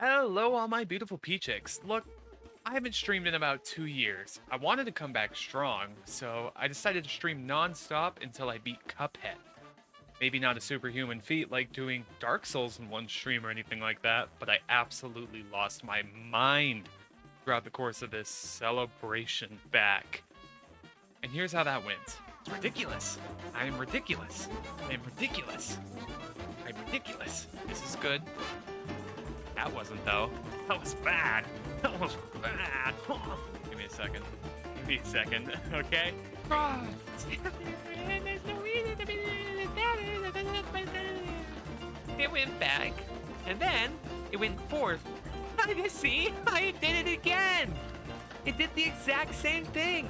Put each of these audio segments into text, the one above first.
Hello, all my beautiful peachicks. Look, I haven't streamed in about 2 years. I wanted to come back strong, so I decided to stream non-stop until I beat Cuphead. Maybe not a superhuman feat like doing Dark Souls in one stream or anything like that, but I absolutely lost my mind throughout the course of this celebration back. And here's how that went. It's ridiculous. I am ridiculous. I am ridiculous. I'm ridiculous. This is good. That wasn't, though. That was bad. That was bad. Give me a second. Give me a second, okay? It went back, and then it went forth. See? I did it again! It did the exact same thing!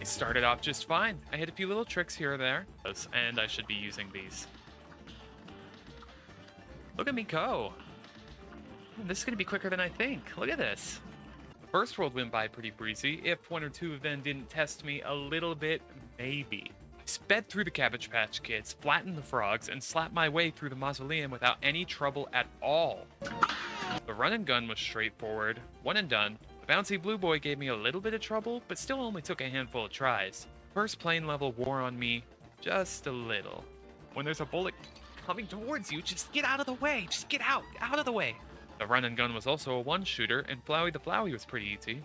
It started off just fine. I hit a few little tricks here or there, and I should be using these. Look at me go! This is gonna be quicker than I think. Look at this. The first world went by pretty breezy. If one or two of them didn't test me a little bit, maybe. I sped through the Cabbage Patch Kids, flattened the frogs, and slapped my way through the mausoleum without any trouble at all. The run and gun was straightforward, one and done. The bouncy blue boy gave me a little bit of trouble, but still only took a handful of tries. First plane level wore on me just a little. When there's a bullet coming towards you, just get out of the way. Just get out of the way. The run and gun was also a one-shooter, and Flowey the Flowey was pretty easy.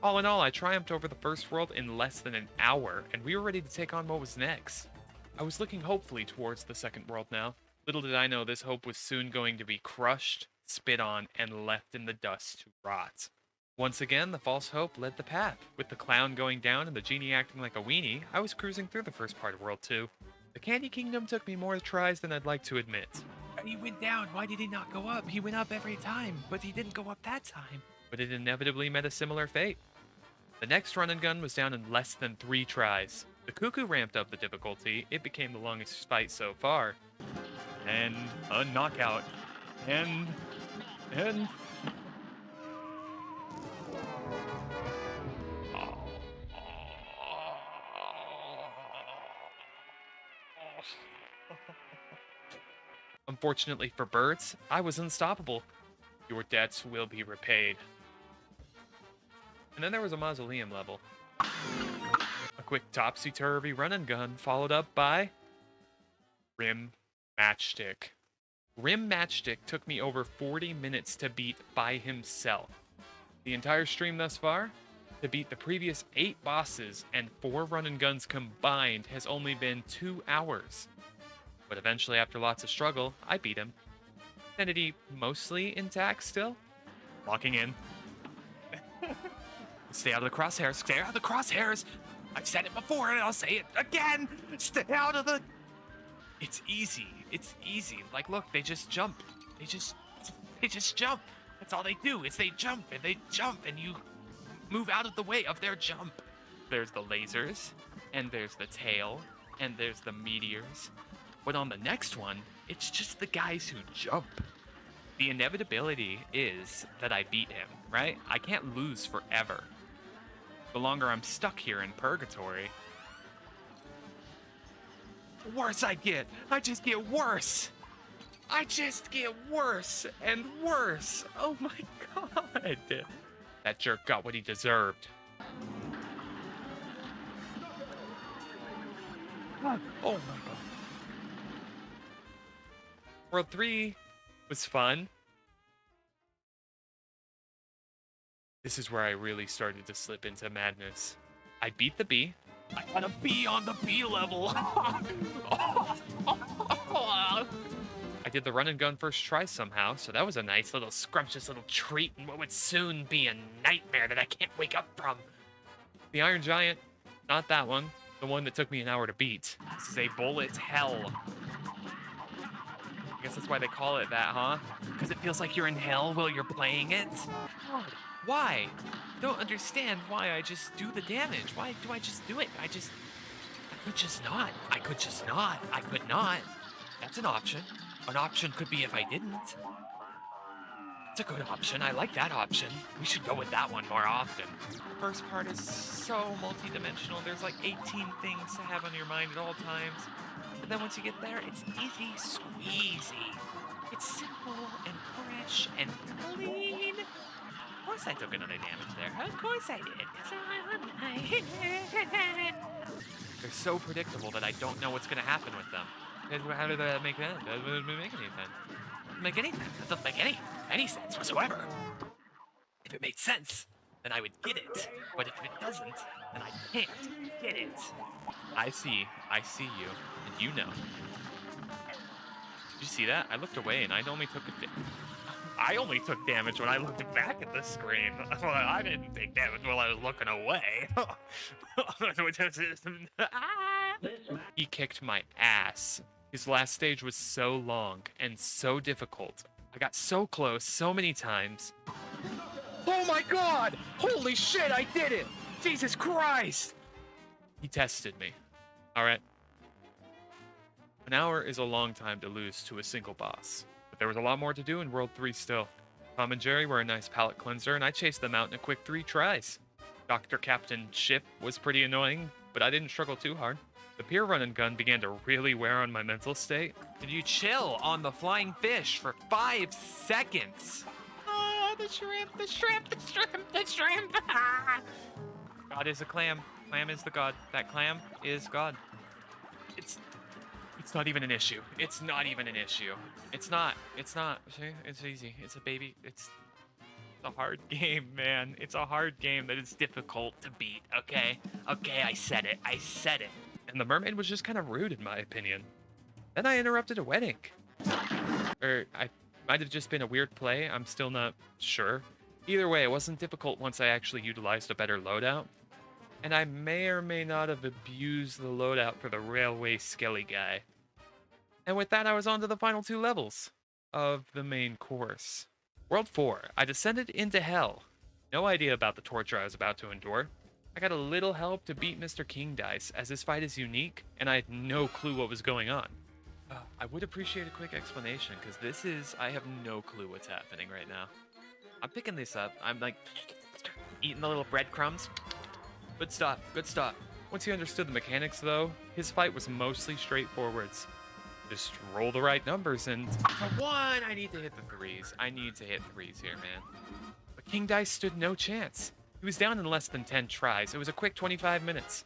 All in all, I triumphed over the first world in less than an hour, and we were ready to take on what was next. I was looking hopefully towards the second world now. Little did I know this hope was soon going to be crushed, spit on, and left in the dust to rot. Once again, the false hope led the path. With the clown going down and the genie acting like a weenie, I was cruising through the first part of World 2. The Candy Kingdom took me more tries than I'd like to admit. He went down, why did he not go up? He went up every time, but he didn't go up that time. But it inevitably met a similar fate. The next run and gun was down in less than 3 tries. The cuckoo ramped up the difficulty, it became the longest fight so far. And a knockout. And... Unfortunately for birds, I was unstoppable. Your debts will be repaid. And then there was a mausoleum level. A quick topsy-turvy run and gun, followed up by... Rim Matchstick. Rim Matchstick took me over 40 minutes to beat by himself. The entire stream thus far, to beat the previous 8 bosses and 4 run and guns combined has only been 2 hours. But eventually, after lots of struggle, I beat him. Sanity mostly intact still. Locking in. Stay out of the crosshairs. Stay out of the crosshairs. I've said it before and I'll say it again. Stay out of the... It's easy. It's easy. Like, look, they just jump. They just jump. That's all they do is they jump and you move out of the way of their jump. There's the lasers and there's the tail and there's the meteors. But on the next one, it's just the guys who jump. The inevitability is that I beat him, right? I can't lose forever. The longer I'm stuck here in purgatory, the worse I get. I just get worse. I just get worse and worse. Oh my god. That jerk got what he deserved. Oh my god. World 3 was fun. This is where I really started to slip into madness. I beat the bee. I got a bee on the bee level. I did the run and gun first try somehow, so that was a nice little scrumptious little treat in what would soon be a nightmare that I can't wake up from. The Iron Giant, not that one, the one that took me an hour to beat. This is a bullet hell. I guess that's why they call it that, huh? Because it feels like you're in hell while you're playing it? God, why? I don't understand why I just do the damage. Why do I just do it? I could just not. I could not. That's an option. An option could be if I didn't. It's a good option. I like that option. We should go with that one more often. The first part is so multi-dimensional. There's like 18 things to have on your mind at all times. But then once you get there, it's easy squeezy. It's simple and fresh and clean. Of course I took another damage there. Of course I did. They're so predictable that I don't know what's going to happen with them. How did that make that? That doesn't make any sense. Make anything. That doesn't make any sense whatsoever. If it made sense, then I would get it. But if it doesn't, then I can't get it. I see you, and you know. Did you see that? I looked away and I only took damage when I looked back at the screen. Well, I didn't take damage while I was looking away. He kicked my ass. His last stage was so long and so difficult. I got so close so many times. Oh my god! Holy shit, I did it! Jesus Christ! He tested me. Alright. An hour is a long time to lose to a single boss. But there was a lot more to do in World 3 still. Tom and Jerry were a nice palate cleanser, and I chased them out in a quick 3 tries. Dr. Captain Ship was pretty annoying, but I didn't struggle too hard. The pier run and gun began to really wear on my mental state. Did you chill on the flying fish for 5 seconds? Oh, the shrimp, the shrimp, the shrimp, the shrimp! God is a clam. Clam is the god. That clam is God. It's not even an issue. It's not even an issue. It's not. See, it's easy. It's a baby. It's a hard game, man. It's a hard game that is difficult to beat, okay? Okay, I said it. And the mermaid was just kind of rude, in my opinion. Then I interrupted a wedding. Or I might have just been a weird play. I'm still not sure. Either way, it wasn't difficult once I actually utilized a better loadout. And I may or may not have abused the loadout for the railway skelly guy. And with that, I was on to the final 2 levels of the main course. World 4, I descended into hell. No idea about the torture I was about to endure. I got a little help to beat Mr. King Dice, as this fight is unique, and I had no clue what was going on. I would appreciate a quick explanation, because I have no clue what's happening right now. I'm picking this up. I'm like, eating the little breadcrumbs. Good stuff. Once he understood the mechanics, though, his fight was mostly straightforwards. Just roll the right numbers, and for 1, I need to hit the 3s. I need to hit 3s here, man. But King Dice stood no chance. He was down in less than 10 tries. It was a quick 25 minutes.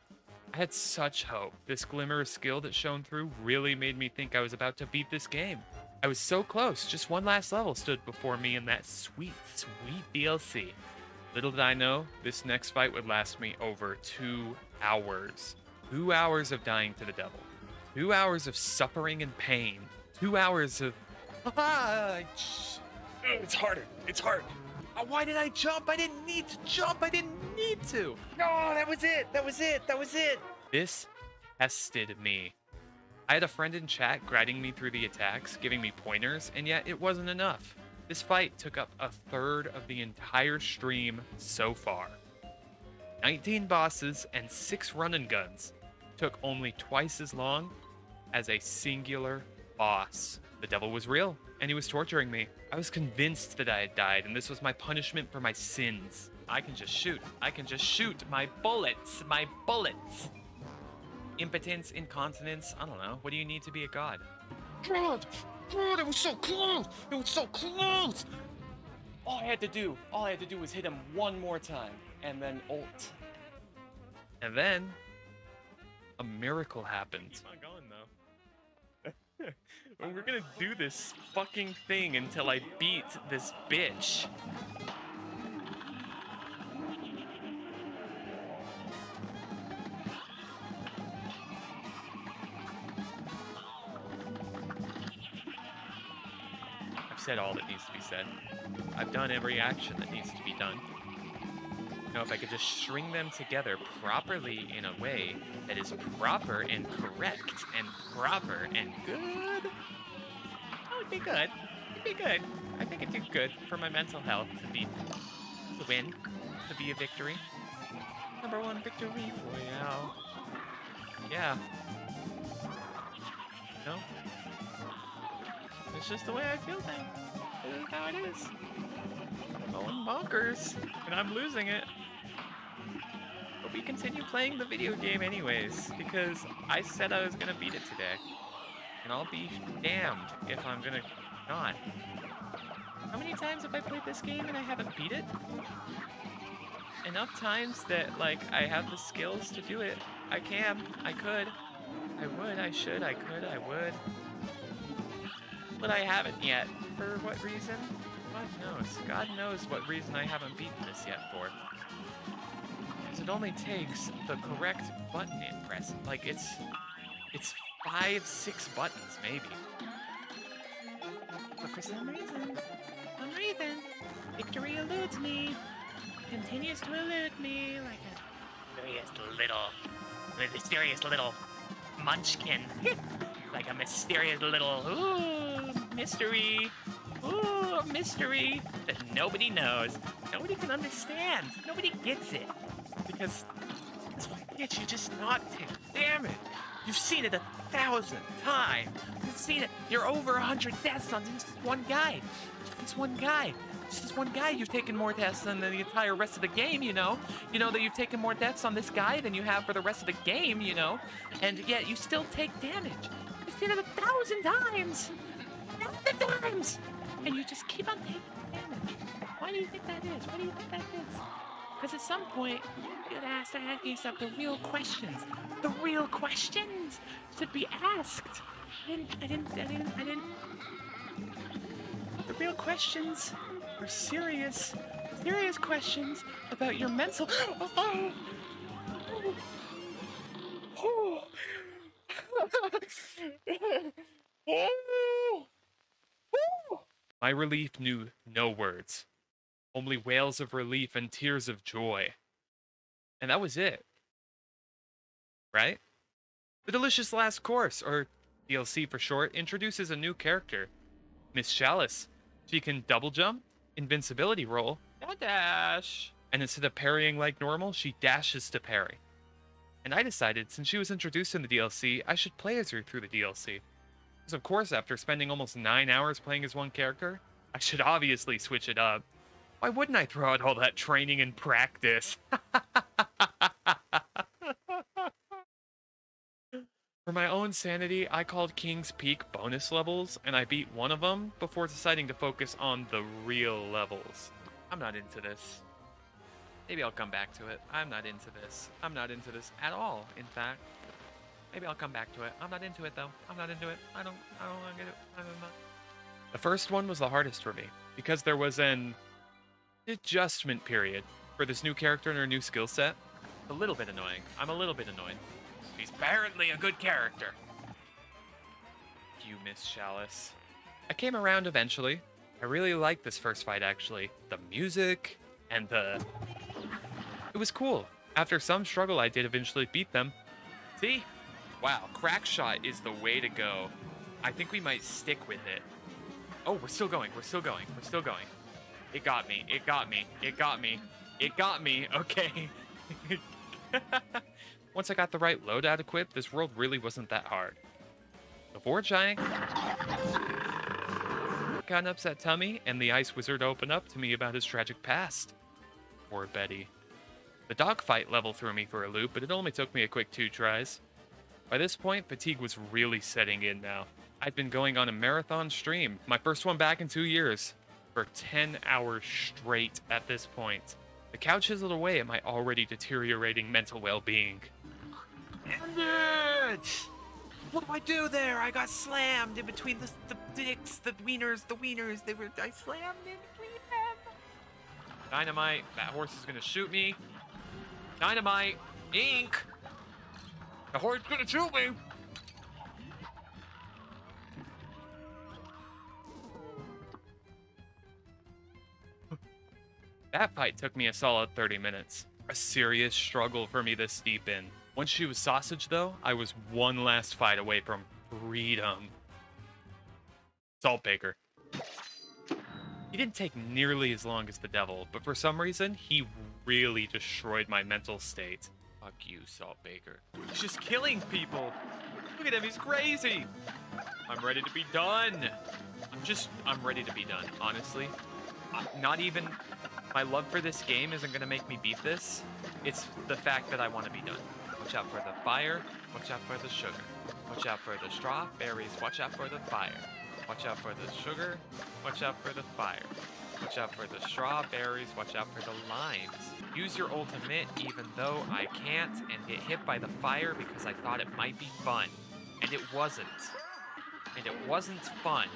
I had such hope. This glimmer of skill that shone through really made me think I was about to beat this game. I was so close. Just one last level stood before me in that sweet, sweet DLC. Little did I know, this next fight would last me over 2 hours. 2 hours of dying to the devil. 2 hours of suffering and pain. 2 hours of... It's hard. Why did I jump? I didn't need to jump. I didn't need to. No, that was it. This tested me. I had a friend in chat guiding me through the attacks, giving me pointers, and yet it wasn't enough. This fight took up a third of the entire stream so far. 19 bosses and 6 run and guns took only twice as long as a singular boss. The devil was real, and he was torturing me. I was convinced that I had died, and this was my punishment for my sins. I can just shoot. My bullets. Impotence, incontinence, I don't know. What do you need to be a god? God, it was so close. All I had to do was hit him one more time, and then ult. And then, a miracle happened. Keep on going, though. We're gonna do this fucking thing until I beat this bitch. I've said all that needs to be said. I've done every action that needs to be done. Now, if I could just string them together properly in a way that is proper and correct and proper and good, that would be good. It'd be good. I think it'd be good for my mental health to win, to be a victory. Number 1 victory for you. Yeah. No? It's just the way I feel things. This is how it is. going bonkers, and I'm losing it. But we continue playing the video game anyways, because I said I was gonna beat it today. And I'll be damned if I'm gonna not. How many times have I played this game and I haven't beat it? Enough times that, like, I have the skills to do it. I can. I could. I would. I should. I could. I would. But I haven't yet. For what reason? God knows. God knows what reason I haven't beaten this yet for. Because it only takes the correct button press. Like, it's 5, 6 buttons, maybe. But for some reason, victory eludes me. Continues to elude me like a mysterious little munchkin. Like a mysterious little, mystery. Ooh, a mystery that nobody knows. Nobody can understand. Nobody gets it. Because you just knocked it. Damn it. You've seen it 1,000 times. You've seen it. You're over 100 deaths on this one guy. This one guy. It's just one guy. You've taken more deaths than the entire rest of the game, you know? You know that you've taken more deaths on this guy than you have for the rest of the game, you know? And yet you still take damage. You've seen it 1,000 times. 1,000 times! And you just keep on taking damage. Why do you think that is? Why do you think that is? Because at some point, you gotta start asking yourself the real questions. The real questions should be asked. I didn't. The real questions are serious questions about your mental. My relief knew no words, only wails of relief and tears of joy. And that was it. Right? The Delicious Last Course, or DLC for short, introduces a new character, Miss Chalice. She can double jump, invincibility roll, and dash. And instead of parrying like normal, she dashes to parry. And I decided, since she was introduced in the DLC, I should play as her through the DLC. Because of course, after spending almost 9 hours playing as one character, I should obviously switch it up. Why wouldn't I throw out all that training and practice? For my own sanity, I called King's Peak bonus levels, and I beat one of them before deciding to focus on the real levels. I'm not into this. Maybe I'll come back to it. I'm not into this. I'm not into this at all, in fact. Maybe I'll come back to it. I'm not into it, though. I'm not into it. I don't want to get it. I don't know. The first one was the hardest for me, because there was an adjustment period for this new character and her new skill set. A little bit annoying. I'm a little bit annoyed. He's apparently a good character. You, Miss Chalice. I came around eventually. I really liked this first fight, actually. The music and it was cool. After some struggle, I did eventually beat them. See? Wow, crack shot is the way to go. I think we might stick with it. Oh, we're still going. We're still going. We're still going. It got me. It got me. It got me. It got me. Okay. Once I got the right loadout equipped, this world really wasn't that hard. The Vor Giant got an upset tummy, and the Ice Wizard opened up to me about his tragic past. Poor Betty. The dogfight level threw me for a loop, but it only took me a quick 2 tries. By this point, fatigue was really setting in now. I'd been going on a marathon stream, my first one back in 2 years, for 10 hours straight at this point. The cow chiseled away at my already deteriorating mental well-being. End it! What do I do there? I got slammed in between the dicks, the wieners. I slammed in between them. Dynamite. That horse is gonna shoot me. Dynamite. Ink. The horse is gonna shoot me. That fight took me a solid 30 minutes. A serious struggle for me this deep in. Once she was sausage, though, I was one last fight away from freedom. Saltbaker. He didn't take nearly as long as the devil, but for some reason, he really destroyed my mental state. Fuck you, Saltbaker. He's just killing people. Look at him, he's crazy. I'm ready to be done. I'm ready to be done, honestly. Not even My love for this game isn't going to make me beat this. It's the fact that I want to be done. Watch out for the fire. Watch out for the sugar. Watch out for the strawberries. Watch out for the fire. Watch out for the sugar. Watch out for the fire. Watch out for the strawberries. Watch out for the limes. Use your ultimate even though I can't and get hit by the fire because I thought it might be fun. And it wasn't. And it wasn't fun.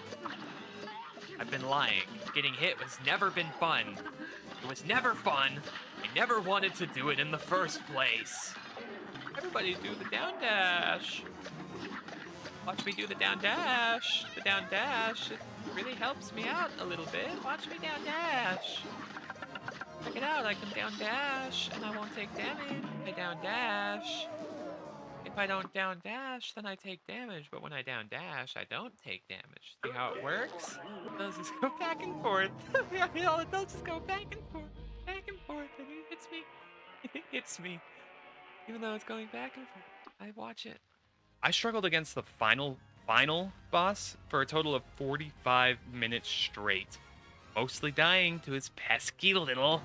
I've been lying. Getting hit has never been fun. It was never fun. I never wanted to do it in the first place. Everybody do the down dash. Watch me do the down dash. The down dash. It really helps me out a little bit. Watch me down dash. Check it out. I can down dash and I won't take damage. I down dash. If I don't down dash, then I take damage. But when I down dash, I don't take damage. See how it works? It does just go back and forth. All it does is go back and forth. Back and forth. And it hits me. It hits me. Even though it's going back and forth. I watch it. I struggled against the final boss for a total of 45 minutes straight. Mostly dying to his pesky little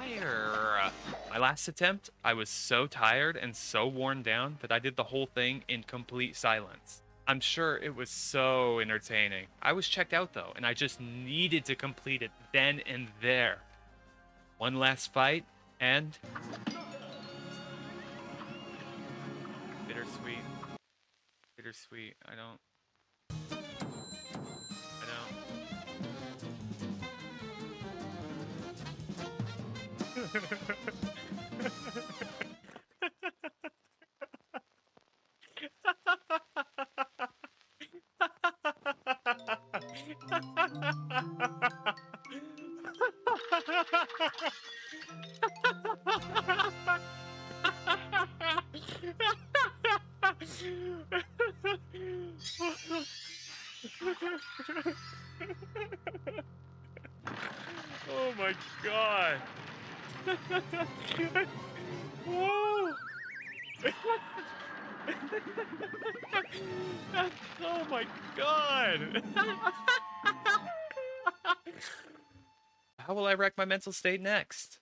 fire. My last attempt, I was so tired and so worn down that I did the whole thing in complete silence. I'm sure it was so entertaining. I was checked out though, and I just needed to complete it then and there. One last fight, and... Bittersweet. Bittersweet. I don't... Oh my god. Whoa. Oh my god. How will I wreck my mental state next?